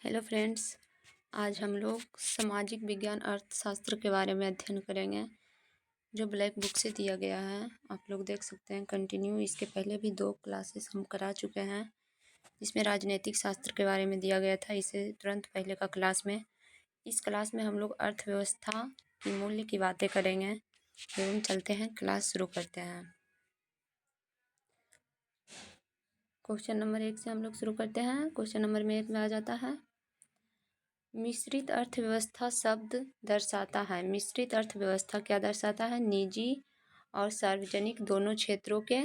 Hello friends, आज हम लोग सामाजिक विज्ञान अर्थशास्त्र के बारे में अध्ययन करेंगे जो ब्लैक बुक से दिया गया है। आप लोग देख सकते हैं कंटिन्यू। इसके पहले भी 2 क्लासेस हम करा चुके हैं जिसमें राजनीतिक शास्त्र के बारे में दिया गया था, इसे तुरंत पहले का क्लास में। इस क्लास में हम लोग अर्थव्यवस्था की मूल्य की बातें करेंगे एवं चलते हैं, क्लास शुरू करते हैं। क्वेश्चन नंबर 1 से हम लोग शुरू करते हैं। क्वेश्चन नंबर 1 में आ जाता है, मिश्रित अर्थव्यवस्था शब्द दर्शाता है। मिश्रित अर्थव्यवस्था क्या दर्शाता है? निजी और सार्वजनिक दोनों क्षेत्रों के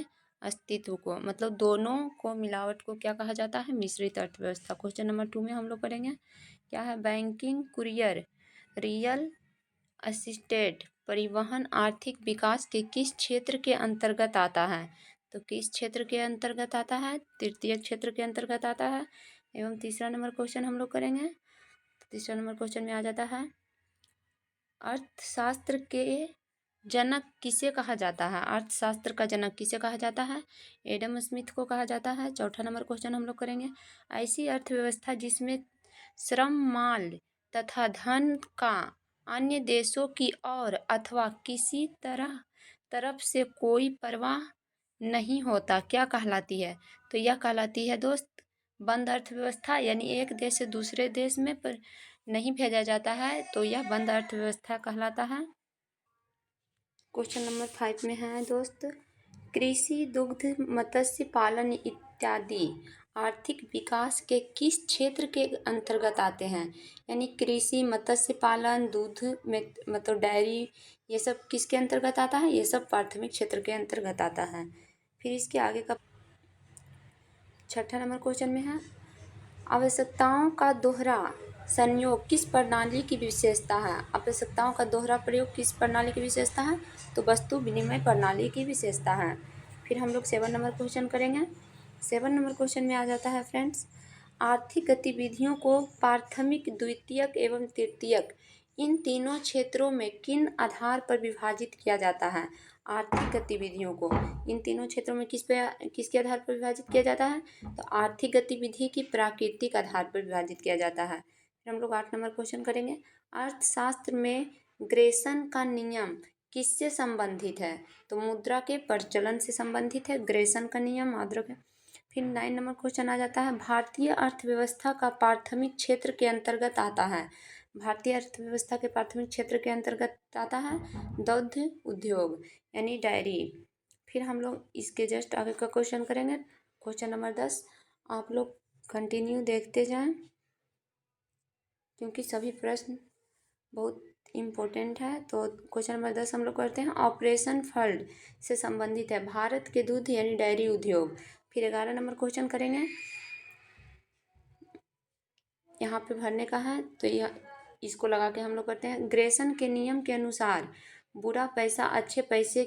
अस्तित्व को, मतलब दोनों को मिलावट को क्या कहा जाता है? मिश्रित अर्थव्यवस्था। क्वेश्चन नंबर 2 में हम लोग करेंगे, क्या है? बैंकिंग, कुरियर, रियल एस्टेट, परिवहन आर्थिक विकास के किस क्षेत्र के अंतर्गत आता है? तो किस क्षेत्र के अंतर्गत आता है? तृतीय क्षेत्र के अंतर्गत आता है। एवं तीसरा नंबर क्वेश्चन हम लोग करेंगे। तीसरा नंबर क्वेश्चन में आ जाता है, अर्थशास्त्र के जनक किसे कहा जाता है? अर्थशास्त्र का जनक किसे कहा जाता है? एडम स्मिथ को कहा जाता है। चौथा नंबर क्वेश्चन हम लोग करेंगे, ऐसी अर्थव्यवस्था जिसमें श्रम, माल तथा धन का अन्य देशों की ओर अथवा किसी तरफ से कोई प्रवाह नहीं होता, क्या कहलाती है? तो यह कहलाती है दोस्त बंद अर्थव्यवस्था, यानी एक देश से दूसरे देश में पर नहीं भेजा जाता है, तो यह बंद अर्थव्यवस्था कहलाता है। क्वेश्चन नंबर 5 में है दोस्त, कृषि, दुग्ध, मत्स्य पालन इत्यादि आर्थिक विकास के किस क्षेत्र के अंतर्गत आते हैं? यानी कृषि, मत्स्य पालन, दूध में मतलब डेयरी, ये सब किसके अंतर्गत आता है? ये सब प्राथमिक क्षेत्र के अंतर्गत आता है। फिर इसके आगे का छठा नंबर क्वेश्चन में है, आवश्यकताओं का दोहरा संयोग किस प्रणाली की विशेषता है? आवश्यकताओं का दोहरा प्रयोग किस प्रणाली की विशेषता है? तो वस्तु विनिमय प्रणाली की विशेषता है। फिर हम लोग 7 नंबर क्वेश्चन करेंगे। 7 नंबर क्वेश्चन में आ जाता है फ्रेंड्स, आर्थिक गतिविधियों को प्राथमिक, द्वितीयक एवं तृतीयक इन तीनों क्षेत्रों में किन आधार पर विभाजित किया जाता है? आर्थिक गतिविधियों को इन तीनों क्षेत्रों में किसके आधार पर विभाजित किया जाता है? तो आर्थिक गतिविधि की प्राकृतिक आधार पर विभाजित किया जाता है। फिर हम लोग 8 नंबर क्वेश्चन करेंगे, अर्थशास्त्र में ग्रेसन का नियम किससे संबंधित है? तो मुद्रा के प्रचलन से संबंधित है ग्रेसन का नियम, याद रखें। फिर 9 नंबर क्वेश्चन आ जाता है, भारतीय अर्थव्यवस्था का प्राथमिक क्षेत्र के अंतर्गत आता है। भारतीय अर्थव्यवस्था के प्राथमिक क्षेत्र के अंतर्गत आता है दुग्ध उद्योग यानी डेयरी। फिर हम लोग इसके जस्ट आगे का क्वेश्चन करेंगे, क्वेश्चन नंबर 10। आप लोग कंटिन्यू देखते जाएं क्योंकि सभी प्रश्न बहुत इम्पोर्टेंट है। तो क्वेश्चन नंबर 10 हम लोग करते हैं, ऑपरेशन फंड से संबंधित है भारत के दूध यानी डेयरी उद्योग। फिर 11 नंबर क्वेश्चन करेंगे, यहाँ पे भरने का है, तो यह इसको लगा के हम लोग करते हैं, ग्रेसन के नियम के अनुसार बुरा पैसा अच्छे पैसे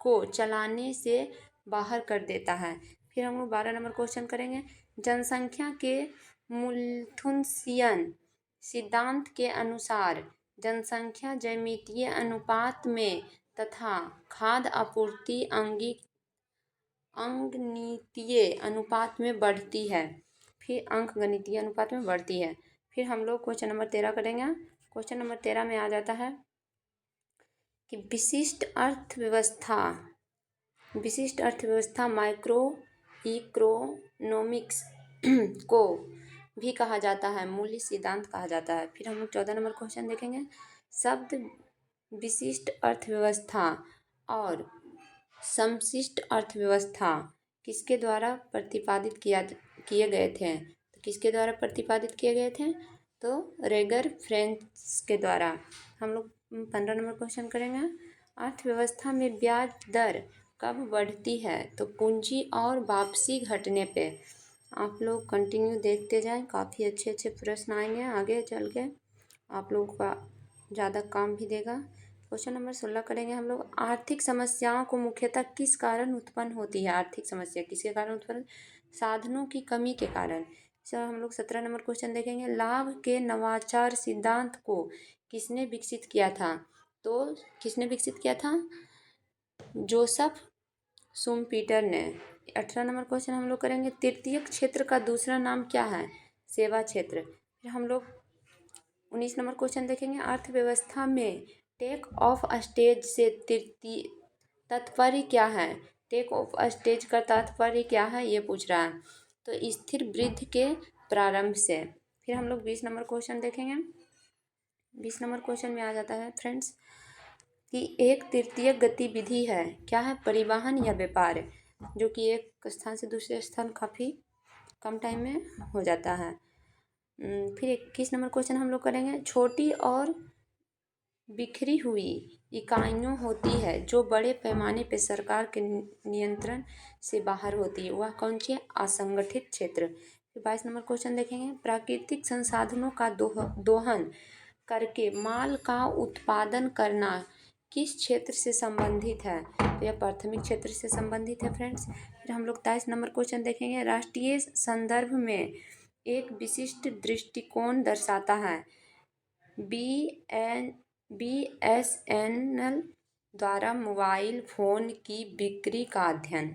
को चलाने से बाहर कर देता है। फिर हम लोग 12 नंबर क्वेश्चन करेंगे, जनसंख्या के मुल्थुनशियन सिद्धांत के अनुसार जनसंख्या ज्यामितीय अनुपात में तथा खाद्य आपूर्ति अंकगणितीय अनुपात में बढ़ती है। फिर अंकगणितीय अनुपात में बढ़ती है। फिर हम लोग क्वेश्चन नंबर 13 करेंगे। क्वेश्चन नंबर 13 में आ जाता है कि विशिष्ट अर्थव्यवस्था माइक्रो इकोनॉमिक्स को भी कहा जाता है, मूल्य सिद्धांत कहा जाता है। फिर हम लोग 14 नंबर क्वेश्चन देखेंगे, शब्द विशिष्ट अर्थव्यवस्था और समष्टि अर्थव्यवस्था किसके द्वारा प्रतिपादित किए गए थे? तो किसके द्वारा प्रतिपादित किए गए थे? तो रेगर फ्रेंच के द्वारा। हम लोग 15 नंबर क्वेश्चन करेंगे, अर्थव्यवस्था में ब्याज दर कब बढ़ती है? तो पूंजी और वापसी घटने पे। आप लोग कंटिन्यू देखते जाएं, काफ़ी अच्छे अच्छे प्रश्न आएंगे आगे चल के, आप लोगों का ज़्यादा काम भी देगा। क्वेश्चन नंबर 16 करेंगे हम लोग, आर्थिक समस्याओं को मुख्यतः किस कारण उत्पन्न होती है? आर्थिक समस्या किसके कारण उत्पन्न? साधनों की कमी के कारण। सर हम लोग 17 नंबर क्वेश्चन देखेंगे, लाभ के नवाचार सिद्धांत को किसने विकसित किया था? तो किसने विकसित किया था? जोसेफ शुम्पीटर ने। 18 नंबर क्वेश्चन हम लोग करेंगे, तृतीयक क्षेत्र का दूसरा नाम क्या है? सेवा क्षेत्र। फिर हम लोग 19 नंबर क्वेश्चन देखेंगे। अर्थव्यवस्था में टेक ऑफ स्टेज से तात्पर्य क्या है? टेक ऑफ स्टेज का तात्पर्य क्या है ये पूछ रहा है। तो स्थिर वृद्धि के प्रारंभ से। फिर हम लोग 20 नंबर क्वेश्चन देखेंगे। 20 नंबर क्वेश्चन में आ जाता है फ्रेंड्स कि एक तृतीय गतिविधि है, क्या है? परिवहन या व्यापार, जो कि एक स्थान से दूसरे स्थान काफ़ी कम टाइम में हो जाता है। फिर 21 नंबर क्वेश्चन हम लोग करेंगे। छोटी और बिखरी हुई इकाइयाँ होती है जो बड़े पैमाने पर सरकार के नियंत्रण से बाहर होती है, वह कौन सी है? असंगठित क्षेत्र। फिर 22 नंबर क्वेश्चन देखेंगे। प्राकृतिक संसाधनों का दोहन करके माल का उत्पादन करना किस क्षेत्र से संबंधित है? तो यह प्राथमिक क्षेत्र से संबंधित है फ्रेंड्स। फिर हम लोग 23 नंबर क्वेश्चन देखेंगे। राष्ट्रीय संदर्भ में एक विशिष्ट दृष्टिकोण दर्शाता है। BSNL द्वारा मोबाइल फ़ोन की बिक्री का अध्ययन।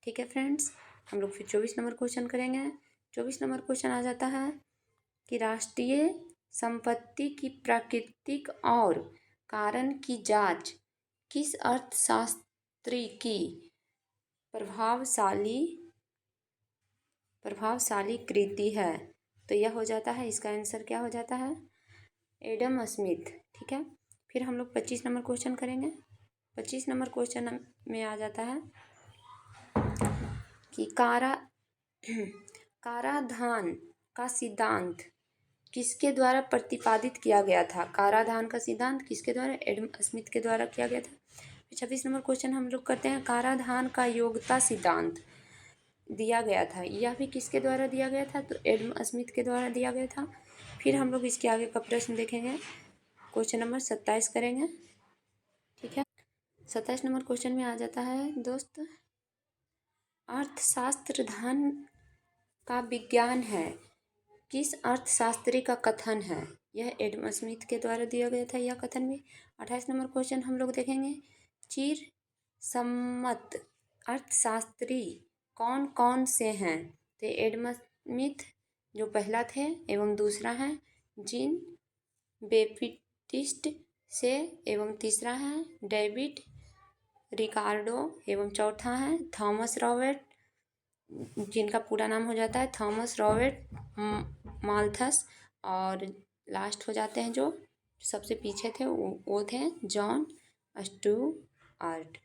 ठीक है फ्रेंड्स, हम लोग फिर 24 नंबर क्वेश्चन करेंगे। 24 नंबर क्वेश्चन आ जाता है कि राष्ट्रीय संपत्ति की प्राकृतिक और कारण की जांच किस अर्थशास्त्री की प्रभावशाली कृति है? तो यह हो जाता है, इसका आंसर क्या हो जाता है? Adam Smith. ठीक है, फिर हम लोग 25 नंबर क्वेश्चन करेंगे। 25 नंबर क्वेश्चन में आ जाता है कि कराधान का सिद्धांत किसके द्वारा प्रतिपादित किया गया था? कराधान का सिद्धांत किसके द्वारा? एडम स्मिथ के द्वारा किया गया था। 26 नंबर क्वेश्चन हम लोग करते हैं। कराधान का योग्यता सिद्धांत दिया गया था, यह भी किसके द्वारा दिया गया था? तो एडम स्मिथ के द्वारा दिया गया था। फिर हम लोग इसके आगे का प्रश्न देखेंगे, क्वेश्चन नंबर 27 करेंगे। ठीक है, 27 नंबर क्वेश्चन में आ जाता है दोस्त, अर्थशास्त्र धन का विज्ञान है, किस अर्थशास्त्री का कथन है? यह एडम स्मिथ के द्वारा दिया गया था यह कथन भी। 28 नंबर क्वेश्चन हम लोग देखेंगे। चिर सम्मत अर्थशास्त्री कौन कौन से हैं? तो एडम स्मिथ जो पहला थे एवं दूसरा है जीन बेप्टिस्ट से एवं तीसरा है डेविड रिकार्डो एवं चौथा है थॉमस रॉबर्ट, जिनका पूरा नाम हो जाता है थॉमस रॉबर्ट माल्थस, और लास्ट हो जाते हैं जो सबसे पीछे थे वो थे जॉन स्टुअर्ट।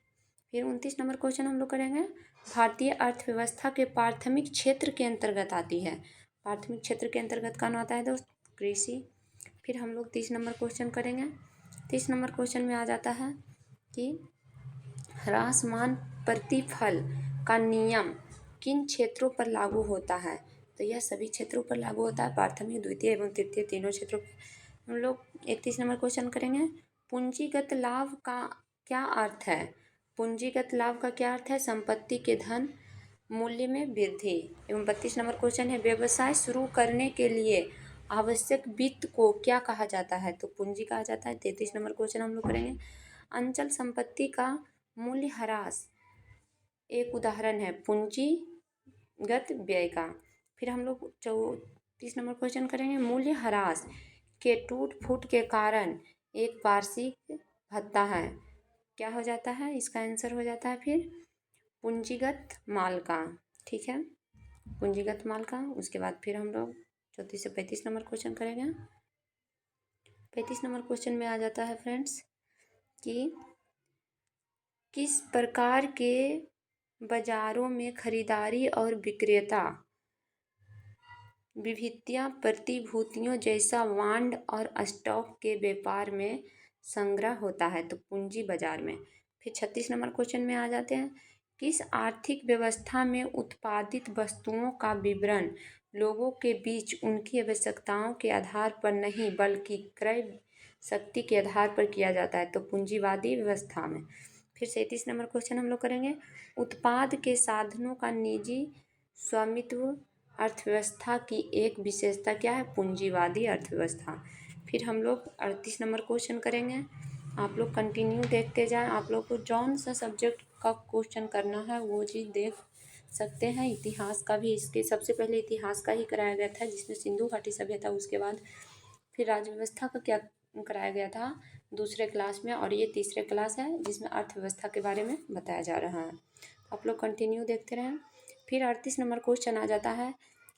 फिर 29 नंबर क्वेश्चन हम लोग करेंगे। भारतीय अर्थव्यवस्था के प्राथमिक क्षेत्र के अंतर्गत आती है। प्राथमिक क्षेत्र के अंतर्गत कौन आता है दोस्त? कृषि। फिर हम लोग 30 नंबर क्वेश्चन करेंगे। 30 नंबर क्वेश्चन में आ जाता है कि ह्रासमान प्रतिफल का नियम किन क्षेत्रों पर लागू होता है? तो यह सभी क्षेत्रों पर लागू होता है, प्राथमिक, द्वितीय एवं तृतीय तीनों क्षेत्रों पर। हम लोग 31 नंबर क्वेश्चन करेंगे। पूंजीगत लाभ का क्या अर्थ है? पूंजीगत लाभ का क्या अर्थ है? संपत्ति के धन मूल्य में वृद्धि। एवं 32 नंबर क्वेश्चन है, व्यवसाय शुरू करने के लिए आवश्यक वित्त को क्या कहा जाता है? तो पूंजी कहा जाता है। 33 नंबर क्वेश्चन हम लोग करेंगे। अंचल संपत्ति का मूल्य ह्रास एक उदाहरण है पूंजीगत व्यय का। फिर हम लोग 34 नंबर क्वेश्चन करेंगे। मूल्य ह्रास के टूट फूट के कारण एक वार्षिक भत्ता है, क्या हो जाता है? इसका आंसर हो जाता है फिर पूंजीगत माल का। ठीक है, पूंजीगत माल का। उसके बाद फिर हम लोग 34 से 35 नंबर क्वेश्चन करेंगे। 35 नंबर क्वेश्चन में आ जाता है फ्रेंड्स कि किस प्रकार के बाजारों में खरीदारी और विक्रेता विविधता प्रतिभूतियों जैसा बॉन्ड और स्टॉक के व्यापार में संग्रह होता है? तो पूंजी बाजार में। फिर 36 नंबर क्वेश्चन में आ जाते हैं। किस आर्थिक व्यवस्था में उत्पादित वस्तुओं का वितरण लोगों के बीच उनकी आवश्यकताओं के आधार पर नहीं बल्कि क्रय शक्ति के आधार पर किया जाता है? तो पूंजीवादी व्यवस्था में। फिर 37 नंबर क्वेश्चन हम लोग करेंगे। उत्पाद के साधनों का निजी स्वामित्व अर्थव्यवस्था की एक विशेषता क्या है? पूंजीवादी अर्थव्यवस्था। फिर हम लोग 38 नंबर क्वेश्चन करेंगे। आप लोग कंटिन्यू देखते जाएं। आप लोग को जौन सा सब्जेक्ट का क्वेश्चन करना है वो चीज़ देख सकते हैं। इतिहास का भी इसके सबसे पहले इतिहास का ही कराया गया था, जिसमें सिंधु घाटी सभ्यता, उसके बाद फिर राज्य व्यवस्था का क्या कराया गया था दूसरे क्लास में, और ये तीसरे क्लास है जिसमें अर्थव्यवस्था के बारे में बताया जा रहा है। आप लोग कंटिन्यू देखते रहें। फिर 38 नंबर क्वेश्चन आ जाता है,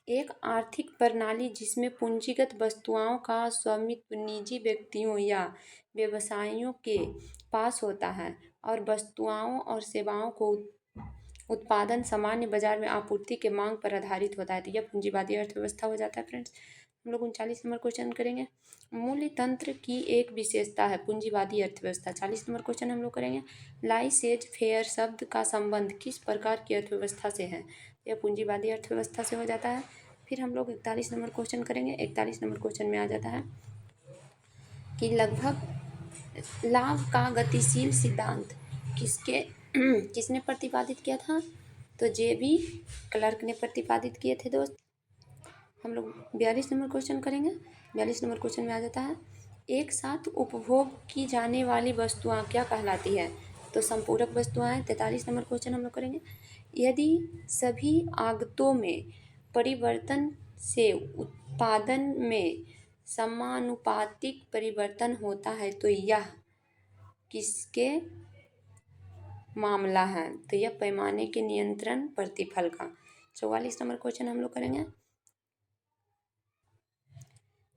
एक आर्थिक प्रणाली जिसमें पूंजीगत वस्तुओं का स्वामित्व निजी व्यक्तियों या व्यवसायियों के पास होता है और वस्तुओं और सेवाओं को उत्पादन सामान्य बाजार में आपूर्ति के मांग पर आधारित होता है, तो यह पूंजीवादी अर्थव्यवस्था हो जाता है फ्रेंड्स। हम लोग 39 नंबर क्वेश्चन करेंगे, मूल्य तंत्र की एक विशेषता है पूंजीवादी अर्थव्यवस्था। 40 नंबर क्वेश्चन हम लोग करेंगे, लाइसेज फेयर शब्द का संबंध किस प्रकार की अर्थव्यवस्था से है, यह पूंजीवादी अर्थव्यवस्था से हो जाता है। फिर हम लोग 41 नंबर क्वेश्चन करेंगे। 41 नंबर क्वेश्चन में आ जाता है कि लगभग लाभ का गतिशील सिद्धांत किसने प्रतिपादित किया था, तो जे.बी. क्लार्क ने प्रतिपादित किए थे दोस्त। हम लोग 42 नंबर क्वेश्चन करेंगे। 42 नंबर क्वेश्चन में आ जाता है, एक साथ उपभोग की जाने वाली वस्तुएं क्या कहलाती है, तो संपूरक वस्तुएं। 43 नंबर क्वेश्चन हम लोग करेंगे, यदि सभी आगतों में परिवर्तन से उत्पादन में समानुपातिक परिवर्तन होता है तो यह किसके मामला है, तो यह पैमाने के नियंत्रण प्रतिफल का। 44 नंबर क्वेश्चन हम लोग करेंगे,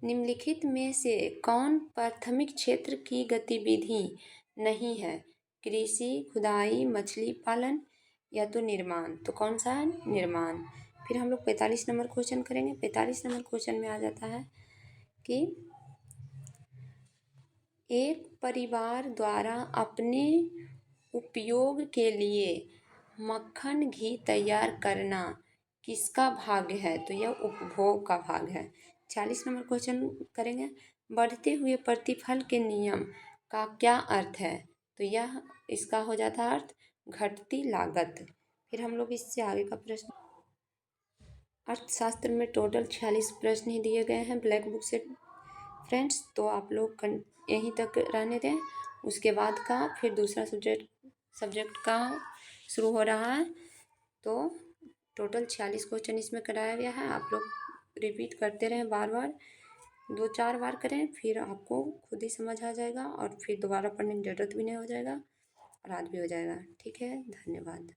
निम्नलिखित में से कौन प्राथमिक क्षेत्र की गतिविधि नहीं है, कृषि, खुदाई, मछली पालन या तो निर्माण, तो कौन सा है, निर्माण। फिर हम लोग 45 नंबर क्वेश्चन करेंगे। 45 नंबर क्वेश्चन में आ जाता है कि एक परिवार द्वारा अपने उपयोग के लिए मक्खन घी तैयार करना किसका भाग है, तो यह उपभोग का भाग है। 40 नंबर क्वेश्चन करेंगे, बढ़ते हुए प्रतिफल के नियम का क्या अर्थ है, तो यह इसका हो जाता है अर्थ घटती लागत। फिर हम लोग इससे आगे का प्रश्न, अर्थशास्त्र में टोटल 46 प्रश्न ही दिए गए हैं ब्लैक बुक से फ्रेंड्स, तो आप लोग यहीं तक रहने दें। उसके बाद का फिर दूसरा सब्जेक्ट का शुरू हो रहा है, तो टोटल 46 क्वेश्चन इसमें कराया गया है। आप लोग रिपीट करते रहें, बार बार 2-4 बार करें, फिर आपको खुद ही समझ आ जाएगा और फिर दोबारा पढ़ने की ज़रूरत भी नहीं हो जाएगा और याद भी हो जाएगा। ठीक है, धन्यवाद।